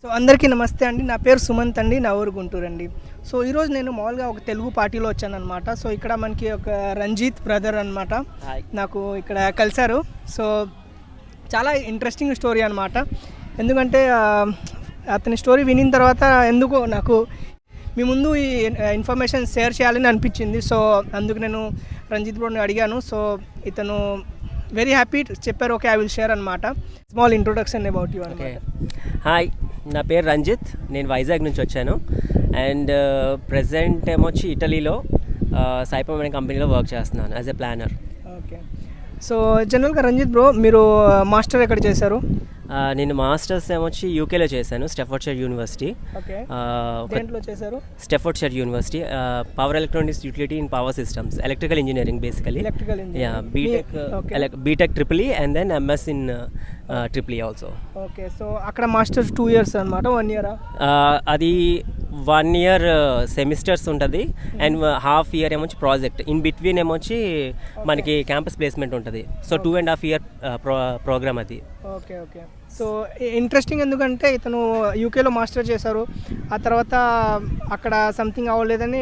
So అందరికీ నమస్తే అండి. నా పేరు సుమంత్ అండి. నా ఊరు గుంటూరు అండి. సో ఈరోజు నేను మామూలుగా ఒక తెలుగు పార్టీలో వచ్చానమాట. సో ఇక్కడ మనకి ఒక రంజిత్ బ్రదర్ అనమాట నాకు ఇక్కడ కలిశారు. సో చాలా ఇంట్రెస్టింగ్ స్టోరీ అనమాట. ఎందుకంటే అతని స్టోరీ వినిన తర్వాత ఎందుకో నాకు మీ ముందు ఈ ఇన్ఫర్మేషన్ షేర్ చేయాలని అనిపించింది. సో అందుకు నేను రంజిత్ బ్రోని అడిగాను. సో ఇతను వెరీ హ్యాపీ చెప్పారు. ఓకే, ఐ విల్ షేర్ అనమాట. స్మాల్ ఇంట్రొడక్షన్ అబౌట్ యూ అనమాట. హాయ్, నా పేరు రంజిత్. నేను వైజాగ్ నుంచి వచ్చాను అండ్ ప్రజెంట్ ఏమొచ్చి ఇటలీలో సైపమ్ అనే కంపెనీలో వర్క్ చేస్తున్నాను as a planner. Okay. So జనరల్గా రంజిత్ బ్రో మీరు మాస్టర్ ఎక్కడ చేశారు? నేను మాస్టర్స్ ఏమొచ్చి యూకేలో చేశాను, స్టెఫర్డ్షైర్ యూనివర్సిటీ. దేంట్లో చేశారు? స్టెఫర్డ్షైర్ university, power electronics utility in power systems, electrical engineering basically. BTech triple and then MS in triple also. Okay. So అక్కడ మాస్టర్స్ 2 years అనమాట, 1 year? అది 1 year సెమిస్టర్స్ ఉంటుంది and half year ఏమొచ్చి project. In between ఏమొచ్చి మనకి campus placement ఉంటుంది. So 2.5 year programme అది. Okay. Okay. So interesting ఎందుకంటే ఇతను యూకేలో మాస్టర్ చేశారు. ఆ తర్వాత అక్కడ సంథింగ్ అవ్వలేదని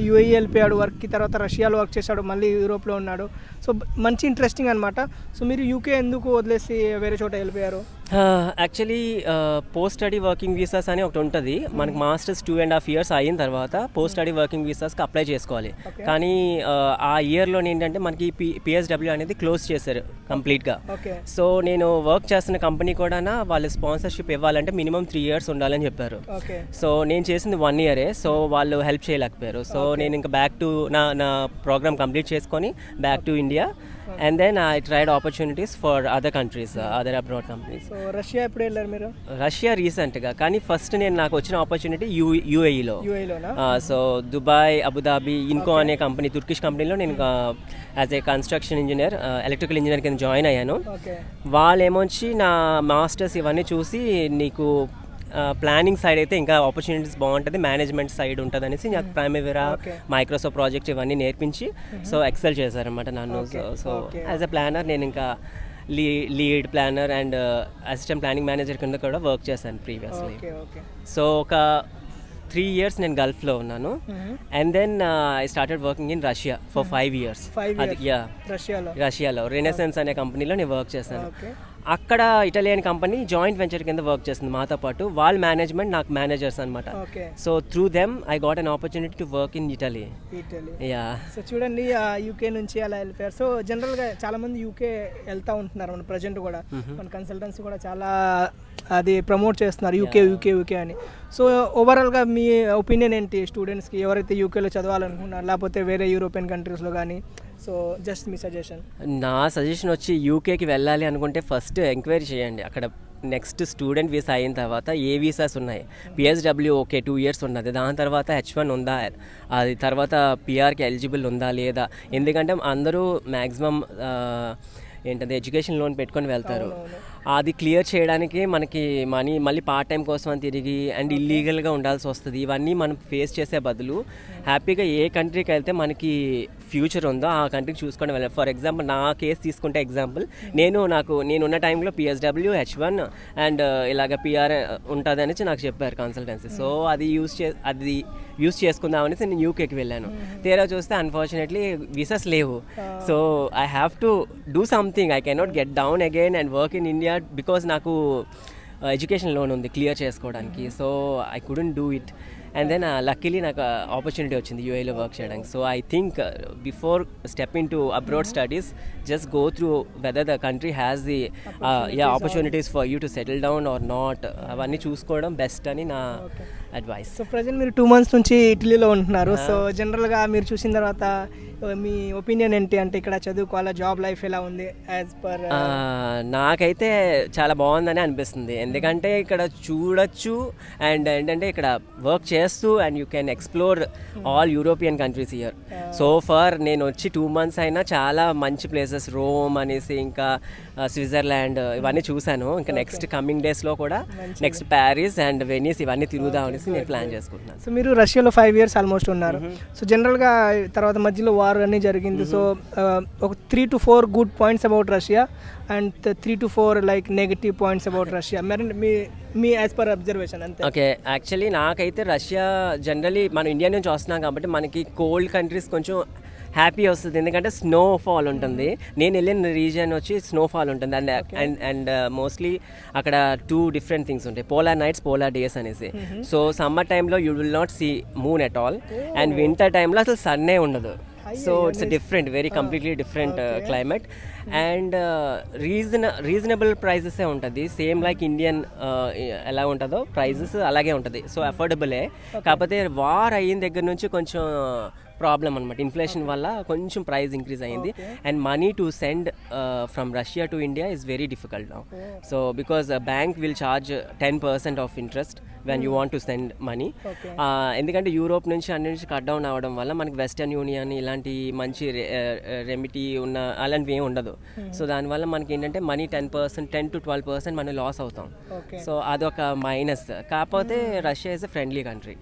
యూఏఈ వెళ్ళిపోయాడు వర్క్కి. తర్వాత రష్యాలో వర్క్ చేశాడు, మళ్ళీ యూరోప్లో ఉన్నాడు. సో మంచి ఇంట్రెస్టింగ్ అనమాట. సో మీరు యూకే ఎందుకు వదిలేసి వేరే చోట వెళ్ళిపోయారు? Actually post study working visas అని ఒకటి ఉంటుంది మనకి. మాస్టర్స్ 2.5 years అయిన తర్వాత పోస్ట్ స్టడీ వర్కింగ్ వీసాస్కి అప్లై చేసుకోవాలి. కానీ ఆ ఇయర్లో ఏంటంటే మనకి పిఎస్డబ్ల్యూ అనేది క్లోజ్ చేశారు కంప్లీట్గా. సో నేను వర్క్ చేస్తున్న కంపెనీ కూడా వాళ్ళు స్పాన్సర్షిప్ ఇవ్వాలంటే మినిమం 3 years ఉండాలని చెప్పారు. సో నేను చేసింది 1 year. సో వాళ్ళు హెల్ప్ చేయలేకపోయారు. సో నేను ఇంకా బ్యాక్ టు నా ప్రోగ్రామ్ కంప్లీట్ చేసుకొని back to India and then I tried opportunities for other countries, other abroad companies. So Russia ఎప్పుడు వెళ్ళారు మీరు? రష్యా రీసెంట్గా, కానీ ఫస్ట్ నాకు వచ్చిన ఆపర్చునిటీ యూఏఈలో. యూఏఈలోనా? సో దుబాయ్, అబుదాబి, ఇన్కో అనే కంపెనీ, తుర్కిష్ కంపెనీలో నేను as a construction engineer, electrical engineer కింద జాయిన్ అయ్యాను. వాళ్ళు ఏమొచ్చి నా మాస్టర్స్ ఇవన్నీ చూసి నీకు ప్లానింగ్ సైడ్ అయితే ఇంకా ఆపర్చునిటీస్ బాగుంటుంది, మేనేజ్మెంట్ సైడ్ ఉంటుంది అనేసి నాకు ప్రైమేరా, మైక్రోసాఫ్ట్ ప్రాజెక్ట్ ఇవన్నీ నేర్పించి సో ఎక్సెల్ చేశారనమాట నన్ను. సో యాజ్ ఎ ప్లానర్ నేను ఇంకా lead planar and assistant planning manager కింద కూడా వర్క్ చేశాను ప్రీవియస్లీ. సో ఒక 3 years నేను గల్ఫ్లో ఉన్నాను and then I started working in Russia for 5 years. రష్యాలో రెనెసెన్స్ అనే కంపెనీలో నేను వర్క్ చేశాను. అక్కడ ఇటాలియన్ కంపెనీ జాయింట్ వెంచర్ కింద వర్క్ చేస్తుంది మాతో పాటు. వాళ్ళ మేనేజ్మెంట్ నాకు మేనేజర్స్ అనమాట. So through them I got an opportunity to work in Italy. So చూడండి, యూకే నుంచి అలా వెళ్ళిపోయారు. సో జనరల్గా చాలా మంది యూకే వెళ్తూ ఉంటున్నారు. మన ప్రజెంట్ కూడా మన కన్సల్టెన్సీ కూడా చాలా అది ప్రమోట్ చేస్తున్నారు యూకే యూకే యూకే అని. సో ఓవరాల్గా మీ ఒపీనియన్ ఏంటి స్టూడెంట్స్కి ఎవరైతే యూకేలో చదవాలనుకుంటున్నారు, లేకపోతే వేరే యూరోపియన్ కంట్రీస్లో కానీ? సో జస్ట్ మీ సజెషన్. నా సజెషన్ వచ్చి యూకేకి వెళ్ళాలి అనుకుంటే ఫస్ట్ ఎంక్వైరీ చేయండి. అక్కడ నెక్స్ట్ స్టూడెంట్ వీసా అయిన తర్వాత ఏ వీసాస్ ఉన్నాయి. పిఎస్డబ్ల్యూ ఓకే 2 years ఉన్నది, దాని తర్వాత H1 ఉందా, అది తర్వాత పిఆర్కి ఎలిజిబుల్ ఉందా లేదా. ఎందుకంటే అందరూ మ్యాక్సిమం ఏంటంటే ఎడ్యుకేషన్ లోన్ పెట్టుకొని వెళ్తారు. అది క్లియర్ చేయడానికి మనకి మనీ మళ్ళీ పార్ట్ టైం కోసం అని తిరిగి అండ్ ఇల్లీగల్గా ఉండాల్సి వస్తుంది. ఇవన్నీ మనం ఫేస్ చేసే బదులు హ్యాపీగా ఏ కంట్రీకి వెళ్తే మనకి ఫ్యూచర్ ఉందో ఆ కంట్రీకి చూసుకొని వెళ్ళాలి. ఫర్ ఎగ్జాంపుల్ నా కేసు తీసుకుంటే ఎగ్జాంపుల్ నేనున్న టైంలో పిఎస్డబ్ల్యూ, H1 అండ్ ఇలాగ పిఆర్ ఉంటుంది అనేసి నాకు చెప్పారు కన్సల్టెన్సీ. సో అది యూస్ చేసుకుందాం అనేసి నేను యూకేకి వెళ్ళాను. తీరా చూస్తే అన్ఫార్చునేట్లీ వీసాస్ లేవు. So I have to do something. I cannot get down again and work in India because నాకు ఎడ్యుకేషన్ లోన్ ఉంది క్లియర్ చేసుకోవడానికి. So I couldn't do it and then luckily నాకు ఆపర్చునిటీ వచ్చింది యూఏలో వర్క్ చేయడానికి. So I think before step in to abroad studies just go through whether the country has the opportunities for you to settle down or not. అవన్నీ చూసుకోవడం best అని నా advice. So present మీరు 2 months నుంచి ఇటలీలో ఉంటున్నారు. So జనరల్గా మీరు చూసిన తర్వాత మీ ఒపీనియన్ ఏంటి? అంటే ఇక్కడ చదువుకోవాలా, జాబ్ లైఫ్ ఎలా ఉంది యాజ్ పర్? నాకైతే చాలా బాగుందని అనిపిస్తుంది. ఎందుకంటే ఇక్కడ చూడొచ్చు అండ్ ఏంటంటే ఇక్కడ వర్క్ చేస్తూ and you can explore all European countries year. So for నేను వచ్చి 2 months అయినా చాలా మంచి ప్లేసెస్, రోమ్ అనేసి ఇంకా స్విట్జర్లాండ్ ఇవన్నీ చూశాను. ఇంకా నెక్స్ట్ కమింగ్ డేస్లో కూడా నెక్స్ట్ ప్యారిస్ అండ్ వెనీస్ ఇవన్నీ తిరుగుదాం అనేసి నేను ప్లాన్ చేసుకుంటున్నాను. సో మీరు రష్యాలో 5 years ఆల్మోస్ట్ ఉన్నారు. సో జనరల్గా తర్వాత మధ్యలో వార్ అన్నీ జరిగింది. సో ఒక 3 to 4 good points about Russia and 3 to 4 like negative points about Russia. Me as per observation అంతే. ఓకే, యాక్చువల్లీ నాకైతే రష్యా జనరలీ మనం ఇండియా నుంచి వస్తున్నాం కాబట్టి మనకి కోల్డ్ కంట్రీస్ కొంచెం హ్యాపీ వస్తుంది, ఎందుకంటే స్నోఫాల్ ఉంటుంది. నేను వెళ్ళిన రీజియన్ వచ్చి స్నోఫాల్ ఉంటుంది అండ్ అండ్ మోస్ట్లీ అక్కడ 2 different థింగ్స్ ఉంటాయి, పోలార్ నైట్స్, పోలార్ డేస్ అనేసి. సో సమ్మర్ టైంలో you will not see moon at all and winter టైంలో అసలు సన్నే ఉండదు. So it's different, very completely different climate and reasonable ప్రైజెసే ఉంటుంది, సేమ్ లైక్ ఇండియన్ ఎలా ఉంటుందో ప్రైజెస్ అలాగే ఉంటుంది. సో అఫోర్డబులే, కాకపోతే వార్ అయిన దగ్గర నుంచి కొంచెం ప్రాబ్లం అనమాట, ఇన్ఫ్లేషన్ వల్ల కొంచెం ప్రైస్ ఇంక్రీజ్ అయ్యింది and money to send from Russia to India is very difficult now. So because bank will charge 10% of interest when you want to send money. ఎందుకంటే యూరోప్ నుంచి అన్ని నుంచి కట్ డౌన్ అవ్వడం వల్ల మనకి వెస్టర్న్ యూనియన్ ఇలాంటి మంచి రెమిటీ ఉన్న అలాంటివి ఏమి ఉండదు. సో దానివల్ల మనకి ఏంటంటే మనీ 10% to 12% మనం లాస్ అవుతాం. సో అదొక మైనస్. కాకపోతే Russia is a friendly country,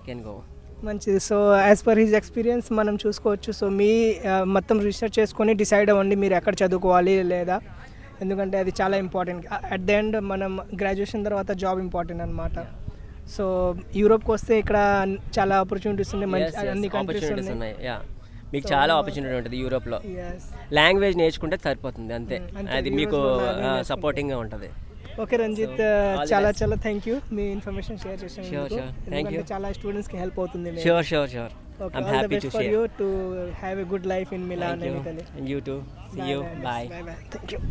can go. మంచిది. So as per his experience మనం చూసుకోవచ్చు. సో మీ మొత్తం రీసెర్చ్ చేసుకొని డిసైడ్ అవ్వండి మీరు ఎక్కడ చదువుకోవాలి లేదా, ఎందుకంటే అది చాలా ఇంపార్టెంట్. అట్ ద ఎండ్ మనం గ్రాడ్యుయేషన్ తర్వాత జాబ్ ఇంపార్టెంట్ అనమాట. సో యూరోప్కి వస్తే ఇక్కడ చాలా ఆపర్చునిటీస్ ఉన్నాయి, మంచి అన్ని కంట్రీస్ ఉన్నాయి. మీకు చాలా ఆపర్చునిటీ ఉంటుంది యూరోప్లో. లాంగ్వేజ్ నేర్చుకుంటే సరిపోతుంది అంతే, అది మీకు సపోర్టింగ్గా ఉంటుంది. ఓకే రంజిత్, చాలా చాలా thank you me information share చేసినందుకు. ఎందుకంటే చాలా స్టూడెంట్స్కి హెల్ప్ అవుతుంది. Sure. Okay, I'm all happy the best to for share. you to have a good life in Milan Thank you. and Italy. And you too. See you. Bye. Bye. Thank you.